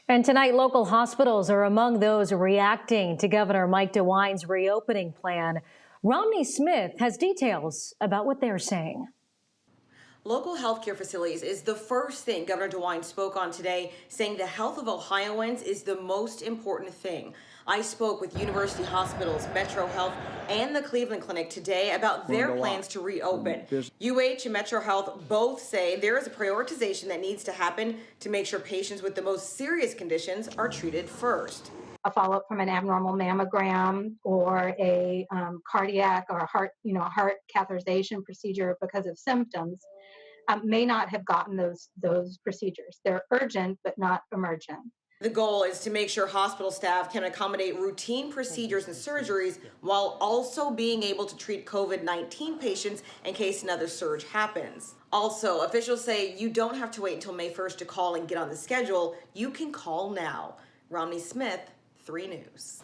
And tonight, local hospitals are among those reacting to Governor Mike DeWine's reopening plan. Romney Smith has details about what they're saying. Local healthcare facilities is the first thing Governor DeWine spoke on today, saying the health of Ohioans is the most important thing. I spoke with University Hospitals, Metro Health, and the Cleveland Clinic today about their plans to reopen. UH and Metro Health both say there is a prioritization that needs to happen to make sure patients with the most serious conditions are treated first. A follow-up from an abnormal mammogram or a cardiac or heart catheterization procedure because of symptoms may not have gotten those procedures. They're urgent but not emergent. The goal is to make sure hospital staff can accommodate routine procedures and surgeries while also being able to treat COVID-19 patients in case another surge happens. Also, officials say you don't have to wait until May 1st to call and get on the schedule. You can call now. Romney Smith, 3 News.